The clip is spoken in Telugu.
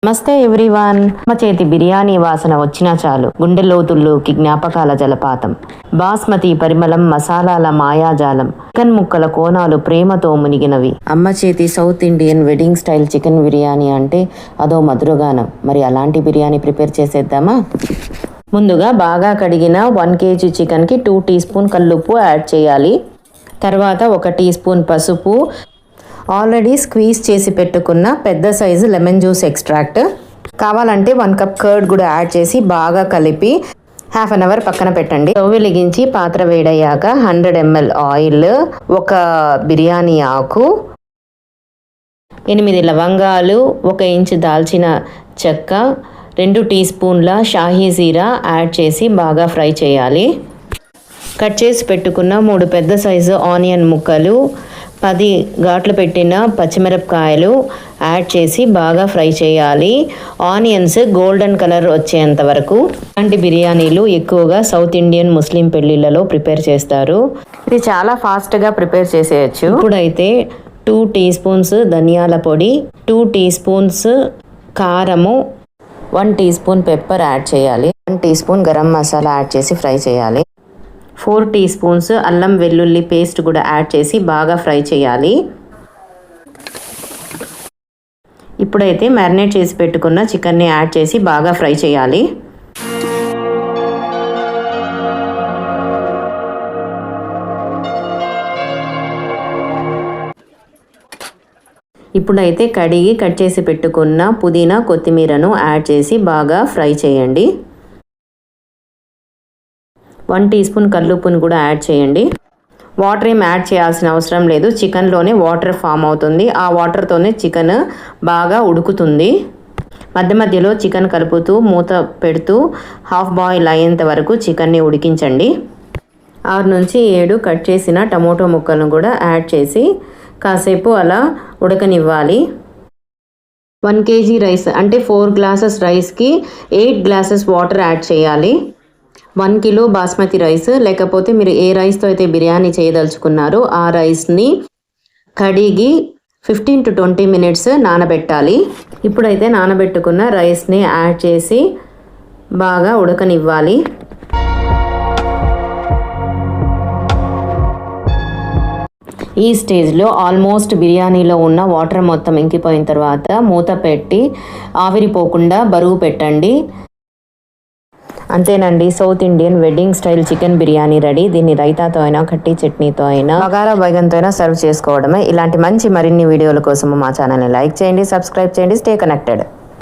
నమస్తే ఎవ్రీవన్. మా చేతి బిర్యానీ వాసన వచ్చినా చాలు గుండె లోతుల్లోకి జ్ఞాపకాల జలపాతం. బాస్మతి పరిమళం, మసాలాల మాయాజాలం, చికెన్ ముక్కల కోణాలు ప్రేమతో మునిగినవి. అమ్మ చేతి south Indian wedding style chicken biryani అంటే అదో మధురగానం. మరి అలాంటి బిర్యానీ ప్రిపేర్ చేసేద్దామా? ముందుగా బాగా కడిగిన 1 kg చికెన్కి 2 టీ స్పూన్ కల్లుప్పు యాడ్ చేయాలి. తర్వాత 1 టీ స్పూన్ పసుపు, ఆల్రెడీ స్క్వీజ్ చేసి పెట్టుకున్న పెద్ద సైజు లెమన్ జ్యూస్ ఎక్స్ట్రాక్ట్, కావాలంటే 1 కప్ కర్డ్ కూడా యాడ్ చేసి బాగా కలిపి ½ అన్ అవర్ పక్కన పెట్టండి. స్టవ్ వెలిగించి పాత్ర వేడయ్యాక 100 ml ఆయిల్, 1 బిర్యానీ ఆకు, 8 లవంగాలు, 1 ఇంచు దాల్చిన చెక్క, 2 టీ స్పూన్ల షాహీ జీరా యాడ్ చేసి బాగా ఫ్రై చేయాలి. కట్ చేసి పెట్టుకున్న 3 పెద్ద సైజు ఆనియన్ ముక్కలు, 10 ఘాట్లు పెట్టిన పచ్చిమిరపకాయలు యాడ్ చేసి బాగా ఫ్రై చేయాలి. ఆనియన్స్ గోల్డెన్ కలర్ వచ్చేంత వరకు. ఇలాంటి బిర్యానీలు ఎక్కువగా సౌత్ ఇండియన్ ముస్లిం పెళ్ళిళ్ళలో ప్రిపేర్ చేస్తారు. ఇది చాలా ఫాస్ట్గా ప్రిపేర్ చేసేయచ్చు. ఇప్పుడైతే 2 టీ స్పూన్స్ ధనియాల పొడి, 2 టీ స్పూన్స్ కారము, 1 టీ స్పూన్ పెప్పర్ యాడ్ చేయాలి. 1 teaspoon garam masala add చేసి ఫ్రై చేయాలి. 4 టీ స్పూన్స్ అల్లం వెల్లుల్లి పేస్ట్ కూడా యాడ్ చేసి బాగా ఫ్రై చేయాలి. ఇప్పుడైతే మ్యారినేట్ చేసి పెట్టుకున్న చికెన్ని యాడ్ చేసి బాగా ఫ్రై చేయాలి. ఇప్పుడైతే కడిగి కట్ చేసి పెట్టుకున్న పుదీనా, కొత్తిమీరను యాడ్ చేసి బాగా ఫ్రై చేయండి. 1 టీ స్పూన్ కల్లుప్పును కూడా యాడ్ చేయండి. వాటర్ ఏం యాడ్ చేయాల్సిన అవసరం లేదు, చికెన్లోనే వాటర్ ఫామ్ అవుతుంది. ఆ వాటర్తోనే చికెన్ బాగా ఉడుకుతుంది. మధ్య మధ్యలో చికెన్ కలుపుతూ మూత పెడుతూ హాఫ్ బాయిల్ అయ్యేంత వరకు చికెన్ని ఉడికించండి. 6 నుంచి 7 కట్ చేసిన టమోటో ముక్కలను కూడా యాడ్ చేసి కాసేపు అలా ఉడకనివ్వాలి. 1 kg రైస్ అంటే 4 గ్లాసెస్ రైస్కి 8 గ్లాసెస్ వాటర్ యాడ్ చేయాలి. 1 కిలో బాస్మతి రైస్, లేకపోతే మీరు ఏ రైస్తో అయితే బిర్యానీ చేయదలుచుకున్నారో ఆ రైస్ని కడిగి 15 to 20 మినిట్స్ నానబెట్టాలి. ఇప్పుడైతే నానబెట్టుకున్న రైస్ని యాడ్ చేసి బాగా ఉడకనివ్వాలి. ఈ స్టేజ్లో ఆల్మోస్ట్ బిర్యానీలో ఉన్న వాటర్ మొత్తం ఇంకిపోయిన తర్వాత మూత పెట్టి ఆవిరిపోకుండా బరువు పెట్టండి. అంతేనండి, south Indian wedding style chicken biryani ready. దీన్ని రైతాతో అయినా, కట్టి చట్నీతో అయినా, బగారా బైగన్తో అయినా సర్వ్ చేసుకోవడమే. ఇలాంటి మంచి మరిన్ని వీడియోల కోసం మా ఛానల్ని లైక్ చేయండి, సబ్స్క్రైబ్ చేయండి. Stay connected.